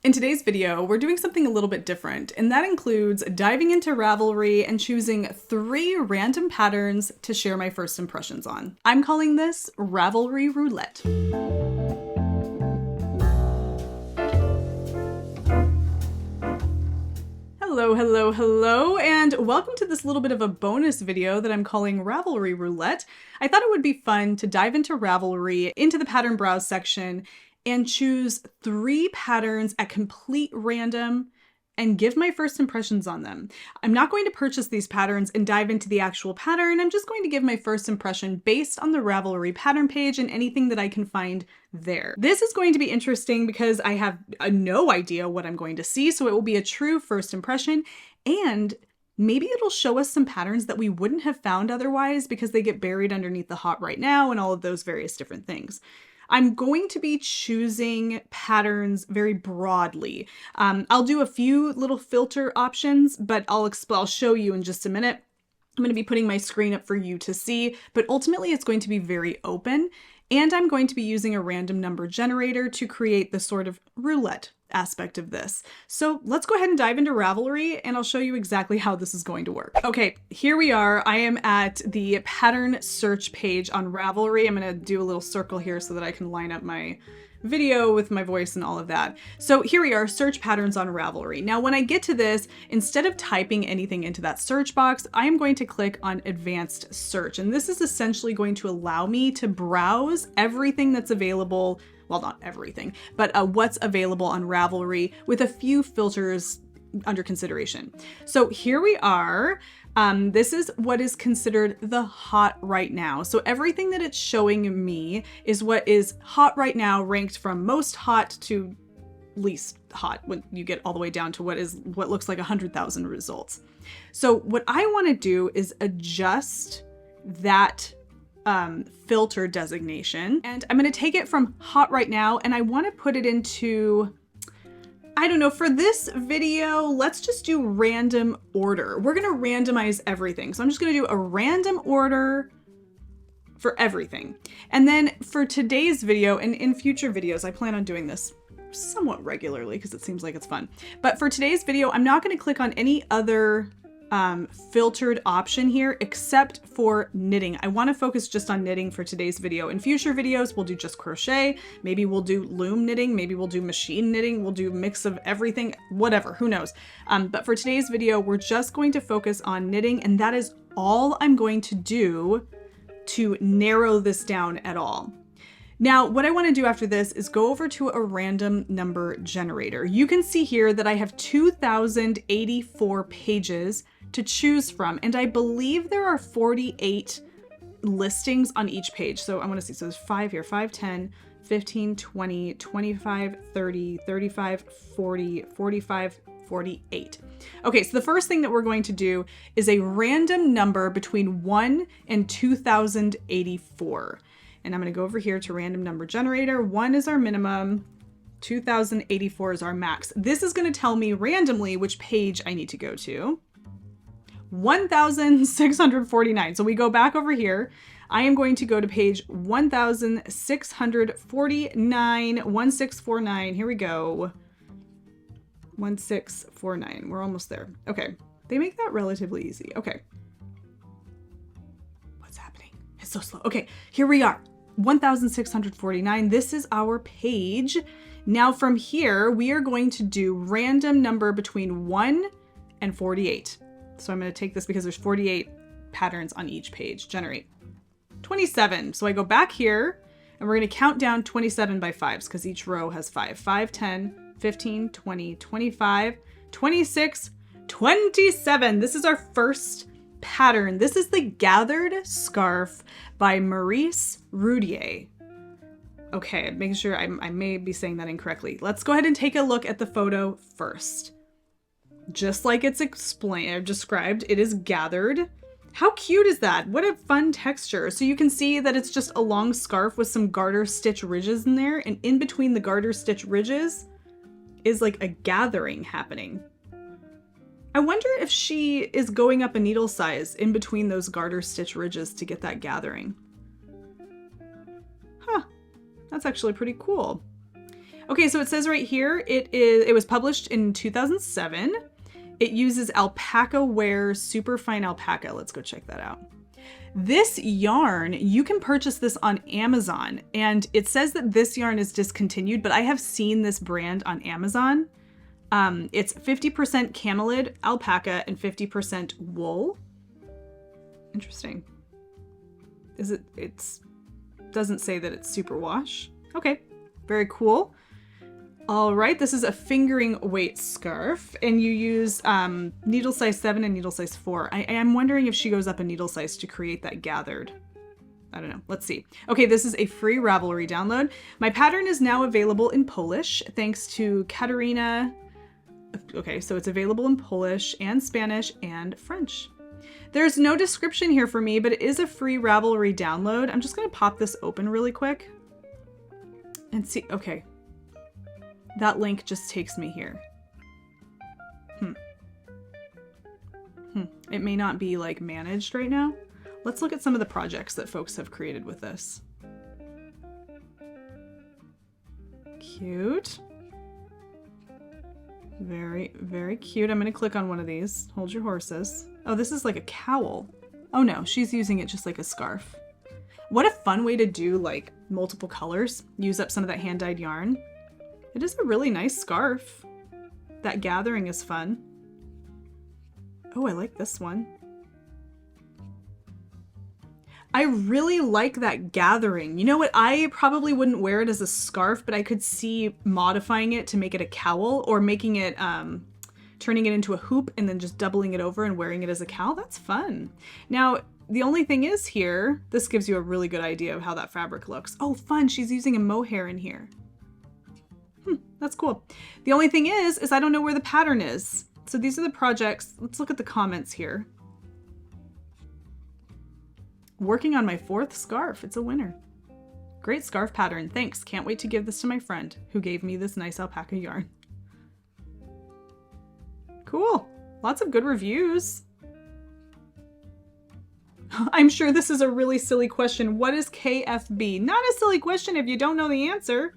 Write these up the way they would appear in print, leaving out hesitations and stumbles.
In today's video, we're doing something a little bit different, and that includes diving into Ravelry and choosing 3 random patterns to share my first impressions on. I'm calling this Ravelry Roulette. Hello, and welcome to this little bit of a bonus video that I'm calling Ravelry Roulette. I thought it would be fun to dive into Ravelry, into the pattern browse section, and choose 3 patterns at complete random and give my first impressions on them. I'm not going to purchase these patterns and dive into the actual pattern. I'm just going to give my first impression based on the Ravelry pattern page and anything that I can find there. This is going to be interesting because I have no idea what I'm going to see, so it will be a true first impression, and maybe it'll show us some patterns that we wouldn't have found otherwise because they get buried underneath the hot right now and all of those various different things. I'm going to be choosing patterns very broadly. I'll do a few little filter options, but I'll show you in just a minute. I'm going to be putting my screen up for you to see, but ultimately it's going to be very open, and I'm going to be using a random number generator to create the sort of roulette aspect of this. So let's go ahead and dive into Ravelry and I'll show you exactly how this is going to work. Okay, here we are. I am at the pattern search page on Ravelry. I'm going to do a little circle here so that I can line up my video with my voice and all of that. So here we are, search patterns on Ravelry. Now, when I get to this, instead of typing anything into that search box, I am going to click on advanced search. And this is essentially going to allow me to browse everything that's available. Well, not everything, but what's available on Ravelry with a few filters under consideration. So here we are. This is what is considered the hot right now. So everything that it's showing me is what is hot right now, ranked from most hot to least hot when you get all the way down to what looks like 100,000 results. So what I want to do is adjust that filter designation, and I'm going to take it from hot right now and I want to put it into, I don't know, for this video, let's just do random order. We're going to randomize everything. So I'm just going to do a random order for everything. And then for today's video and in future videos, I plan on doing this somewhat regularly because it seems like it's fun. But for today's video, I'm not going to click on any other filtered option here except for knitting. I want to focus just on knitting for today's video. In future videos, we'll do just crochet. Maybe we'll do loom knitting. Maybe we'll do machine knitting. We'll do a mix of everything, whatever, who knows. But for today's video, we're just going to focus on knitting, and that is all I'm going to do to narrow this down at all. Now, what I want to do after this is go over to a random number generator. You can see here that I have 2,084 pages to choose from, and I believe there are 48 listings on each page. So I want to see, so there's 5 here, 5, 10, 15, 20, 25, 30, 35, 40, 45, 48. Okay, so the first thing that we're going to do is a random number between 1 and 2,084. And I'm going to go over here to random number generator. 1 is our minimum, 2,084 is our max. This is going to tell me randomly which page I need to go to. 1,649. So we go back over here. I am going to go to page 1,649, 1649. Here we go. 1649. We're almost there. Okay. They make that relatively easy. Okay. What's happening? It's so slow. Okay. Here we are. 1,649. This is our page. Now from here, we are going to do random number between 1 and 48. So I'm going to take this because there's 48 patterns on each page. Generate 27. So I go back here and we're going to count down 27 by 5s because each row has 5. 5, 10, 15, 20, 25, 26, 27. This is our first pattern. This is the Gathered Scarf by Maurice Roudier. Okay, making sure I may be saying that incorrectly. Let's go ahead and take a look at the photo first. Just like it's described, it is gathered. How cute is that? What a fun texture. So you can see that it's just a long scarf with some garter stitch ridges in there, and in between the garter stitch ridges is like a gathering happening. I wonder if she is going up a needle size in between those garter stitch ridges to get that gathering. Huh, that's actually pretty cool. Okay, so it says right here, it was published in 2007. It uses alpaca wear, super fine alpaca. Let's go check that out. This yarn, you can purchase this on Amazon, and it says that this yarn is discontinued, but I have seen this brand on Amazon. It's 50% camelid alpaca and 50% wool. Interesting. It's doesn't say that it's superwash. Okay, very cool. All right, this is a fingering weight scarf, and you use needle size 7 and needle size 4. I am wondering if she goes up a needle size to create that gathered. I don't know. Let's see. Okay, this is a free Ravelry download. My pattern is now available in Polish, thanks to Katarina. Okay, so it's available in Polish and Spanish and French. There's no description here for me, but it is a free Ravelry download. I'm just going to pop this open really quick and see. Okay. That link just takes me here. It may not be like managed right now. Let's look at some of the projects that folks have created with this. Cute. Very, very cute. I'm going to click on one of these. Hold your horses. Oh, this is like a cowl. Oh no, she's using it just like a scarf. What a fun way to do like multiple colors. Use up some of that hand-dyed yarn. It is a really nice scarf. That gathering is fun. Oh, I like this one. I really like that gathering. You know what? I probably wouldn't wear it as a scarf, but I could see modifying it to make it a cowl, or making it, turning it into a hoop and then just doubling it over and wearing it as a cowl. That's fun. Now, the only thing is here, this gives you a really good idea of how that fabric looks. Oh, fun. She's using a mohair in here. That's cool. The only thing is I don't know where the pattern is. So these are the projects. Let's look at the comments here. Working on my 4th scarf. It's a winner. Great scarf pattern. Thanks. Can't wait to give this to my friend who gave me this nice alpaca yarn. Cool. Lots of good reviews. I'm sure this is a really silly question. What is KFB? Not a silly question if you don't know the answer.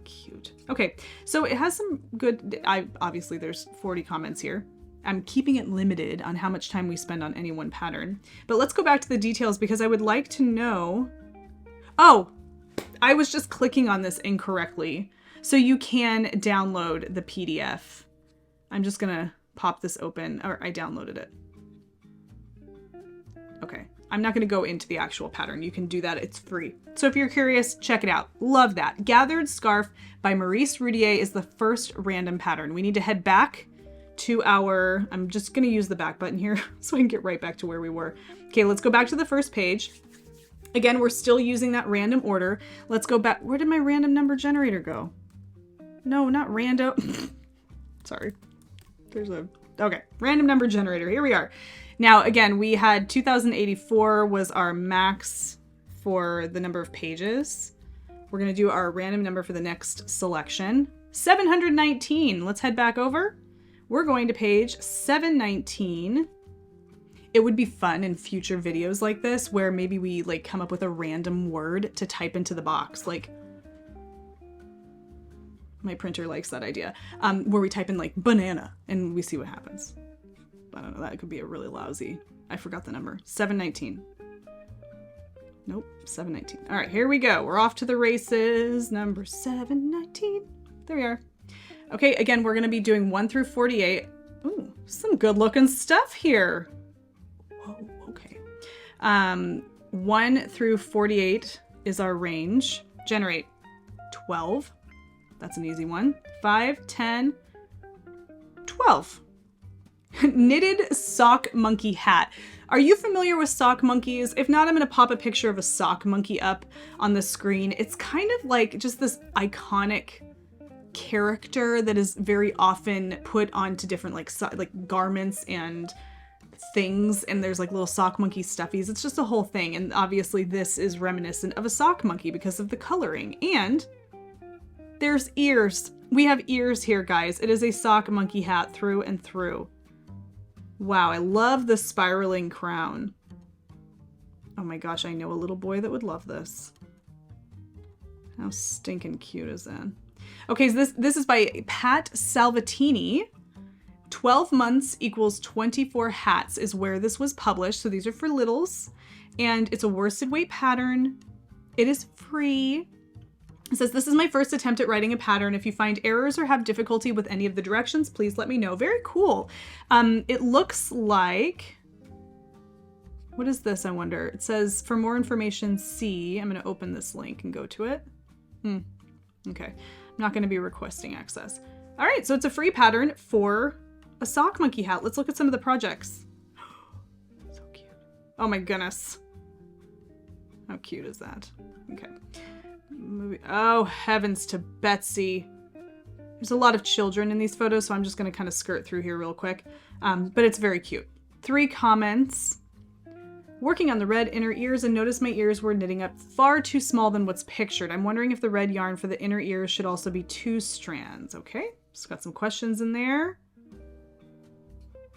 Cute. Okay, so it has some good, obviously there's 40 comments here. I'm keeping it limited on how much time we spend on any one pattern. But let's go back to the details because I would like to know. Oh, I was just clicking on this incorrectly. So you can download the PDF. I'm just gonna pop this open, or I downloaded it. Okay. I'm not going to go into the actual pattern. You can do that. It's free. So if you're curious, check it out. Love that. Gathered Scarf by Maurice Rudier is the first random pattern. We need to head back to our, I'm just going to use the back button here so I can get right back to where we were. Okay, let's go back to the first page. Again, we're still using that random order. Let's go back. Where did my random number generator go? No, not random. Sorry. Okay, random number generator. Here we are. Now, again, we had 2084 was our max for the number of pages. We're going to do our random number for the next selection. 719. Let's head back over. We're going to page 719. It would be fun in future videos like this where maybe we like come up with a random word to type into the box. Like, my printer likes that idea. Where we type in like banana and we see what happens. I don't know, that could be a really lousy, I forgot the number. 719. Nope, 719. All right, here we go. We're off to the races. Number 719. There we are. Okay, again, we're going to be doing 1 through 48. Ooh, some good looking stuff here. Whoa, okay. 1 through 48 is our range. Generate 12. That's an easy one. 5, 10, 12. Knitted sock monkey hat. Are you familiar with sock monkeys? If not, I'm going to pop a picture of a sock monkey up on the screen. It's kind of like just this iconic character that is very often put onto different like garments and things, and there's like little sock monkey stuffies. It's just a whole thing, and obviously this is reminiscent of a sock monkey because of the coloring. And there's ears. We have ears here, guys. It is a sock monkey hat through and through. Wow, I love the spiraling crown. Oh my gosh, I know a little boy that would love this. How stinking cute is that? Okay, so this is by Pat Salvatini. 12 months equals 24 hats is where this was published. So these are for littles. And it's a worsted weight pattern. It is free. It says, this is my first attempt at writing a pattern. If you find errors or have difficulty with any of the directions, please let me know. Very cool. It looks like, what is this, I wonder? It says, for more information, see. I'm going to open this link and go to it. Okay. I'm not going to be requesting access. All right. So it's a free pattern for a sock monkey hat. Let's look at some of the projects. So cute. Oh my goodness. How cute is that? Okay. Oh, heavens to Betsy. There's a lot of children in these photos, so I'm just going to kind of skirt through here real quick. But it's very cute. 3 comments. Working on the red inner ears and noticed my ears were knitting up far too small than what's pictured. I'm wondering if the red yarn for the inner ears should also be 2 strands. Okay, just got some questions in there.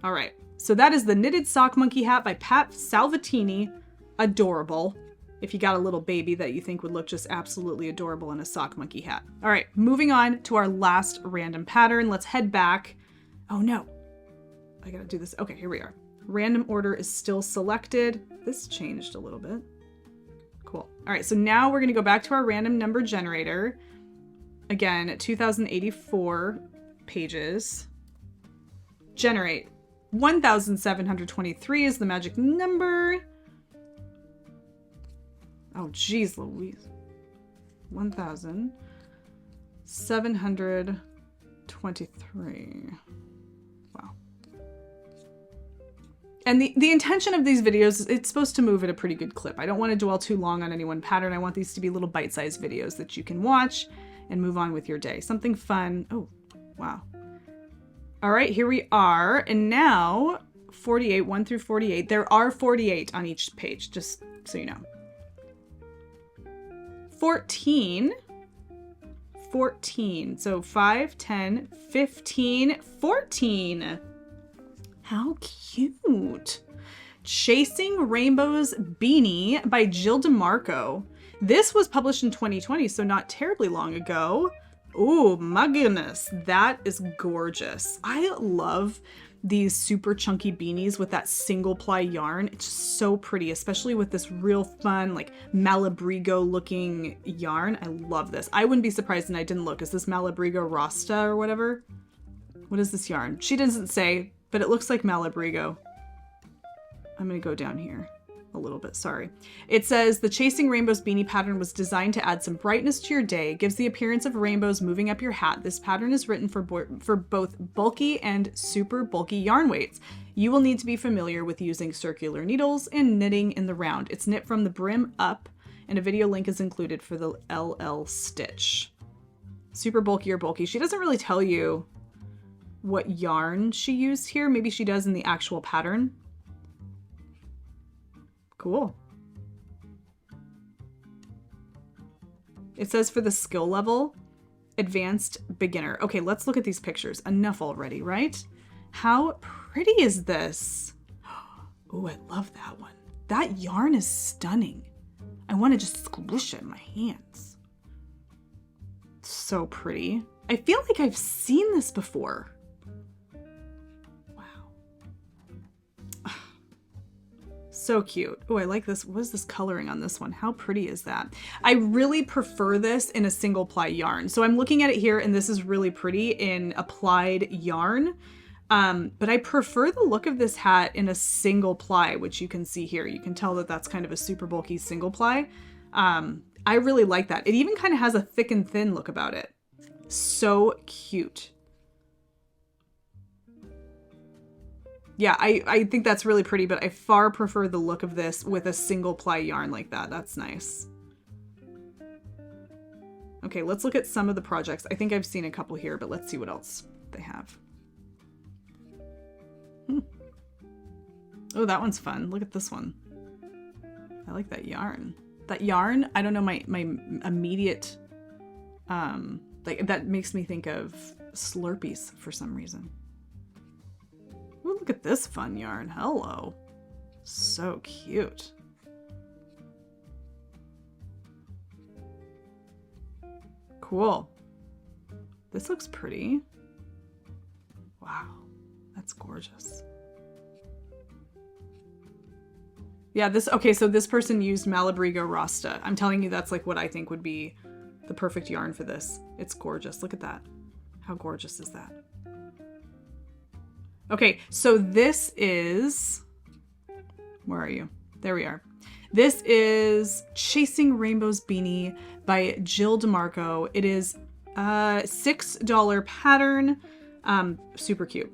All right, so that is the Knitted Sock Monkey Hat by Pat Salvatini. Adorable. If you got a little baby that you think would look just absolutely adorable in a sock monkey hat. All right, moving on to our last random pattern. Let's head back. Oh no, I gotta do this. Okay, here we are. Random order is still selected. This changed a little bit. Cool. All right, so now we're gonna go back to our random number generator. Again, 2084 pages. Generate. 1723 is the magic number. Oh, geez, Louise. 1723. Wow. And the intention of these videos is it's supposed to move at a pretty good clip. I don't want to dwell too long on any one pattern. I want these to be little bite-sized videos that you can watch and move on with your day. Something fun. Oh, wow. All right, here we are. And now 48, 1 through 48. There are 48 on each page, just so you know. 14, so 5, 10, 15, 14. How cute. Chasing Rainbow's Beanie by Jill DeMarco. This was published in 2020, so not terribly long ago. Oh my goodness, that is gorgeous. I love these super chunky beanies with that single ply yarn. It's just so pretty, especially with this real fun, like Malabrigo looking yarn. I love this. I wouldn't be surprised, and I didn't look. Is this Malabrigo Rasta or whatever? What is this yarn? She doesn't say, but it looks like Malabrigo. I'm gonna go down here a little bit, sorry. It says, the Chasing Rainbows beanie pattern was designed to add some brightness to your day. It gives the appearance of rainbows moving up your hat. This pattern is written for both bulky and super bulky yarn weights. You will need to be familiar with using circular needles and knitting in the round. It's knit from the brim up, and a video link is included for the LL stitch. Super bulky or bulky. She doesn't really tell you what yarn she used here. Maybe she does in the actual pattern. Cool. It says for the skill level, advanced beginner. Okay, let's look at these pictures. Enough already, right? How pretty is this? Oh, I love that one. That yarn is stunning. I want to just squish it in my hands. So pretty. I feel like I've seen this before. So cute. Oh, I like this. What is this coloring on this one? How pretty is that? I really prefer this in a single ply yarn. So I'm looking at it here, and this is really pretty in applied yarn. But I prefer the look of this hat in a single ply, which you can see here. You can tell that that's kind of a super bulky single ply. I really like that. It even kind of has a thick and thin look about it. So cute. Yeah, I think that's really pretty, but I far prefer the look of this with a single ply yarn like that. That's nice. Okay, let's look at some of the projects. I think I've seen a couple here, but let's see what else they have. Oh, that one's fun. Look at this one. I like that yarn. That yarn, I don't know, my immediate, like that makes me think of Slurpees for some reason. Ooh, look at this fun yarn. Hello. So cute. Cool. This looks pretty. Wow, that's gorgeous. Yeah, okay, so this person used Malabrigo Rasta. I'm telling you, that's like what I think would be the perfect yarn for this. It's gorgeous. Look at that. How gorgeous is that? Okay, so this is, where are you? There we are. This is Chasing Rainbows Beanie by Jill DeMarco. It is a $6 pattern. Super cute.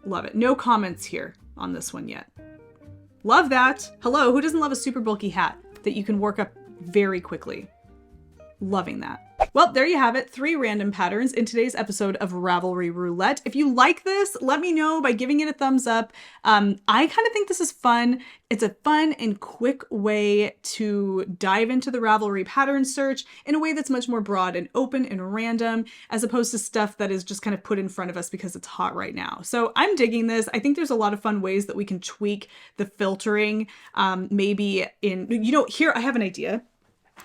Love it. No comments here on this one yet. Love that. Hello, who doesn't love a super bulky hat that you can work up very quickly? Loving that. Well, there you have it. 3 random patterns in today's episode of Ravelry Roulette. If you like this, let me know by giving it a thumbs up. I kind of think this is fun. It's a fun and quick way to dive into the Ravelry pattern search in a way that's much more broad and open and random, as opposed to stuff that is just kind of put in front of us because it's hot right now. So I'm digging this. I think there's a lot of fun ways that we can tweak the filtering. Maybe here I have an idea.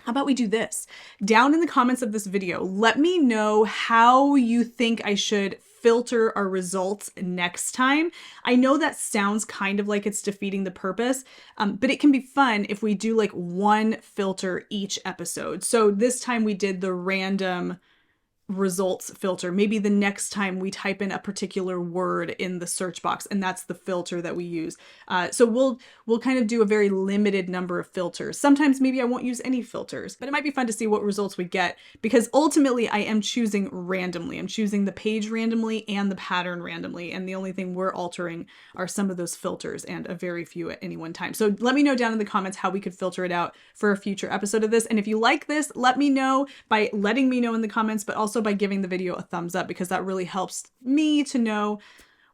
How about we do this? Down in the comments of this video, let me know how you think I should filter our results next time. I know that sounds kind of like it's defeating the purpose, but it can be fun if we do like one filter each episode. So this time we did the random results filter. Maybe the next time we type in a particular word in the search box, and that's the filter that we use. So we'll kind of do a very limited number of filters. Sometimes maybe I won't use any filters, but it might be fun to see what results we get, because ultimately I am choosing randomly. I'm choosing the page randomly and the pattern randomly, and the only thing we're altering are some of those filters, and a very few at any one time. So let me know down in the comments how we could filter it out for a future episode of this. And if you like this, let me know by letting me know in the comments, but also by giving the video a thumbs up, because that really helps me to know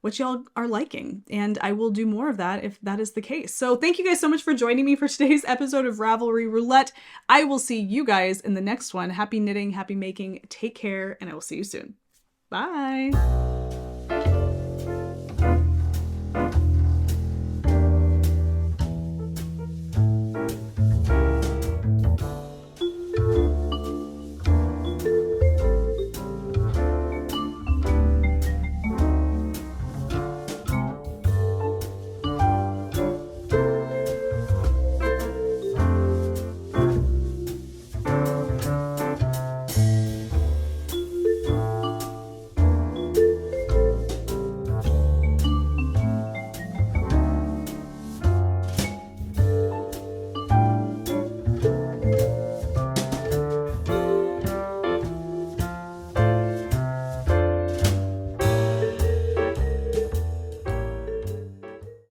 what y'all are liking, and I will do more of that if that is the case. So thank you guys so much for joining me for today's episode of Ravelry Roulette. I will see you guys in the next one. Happy knitting, happy making, take care, and I will see you soon. Bye.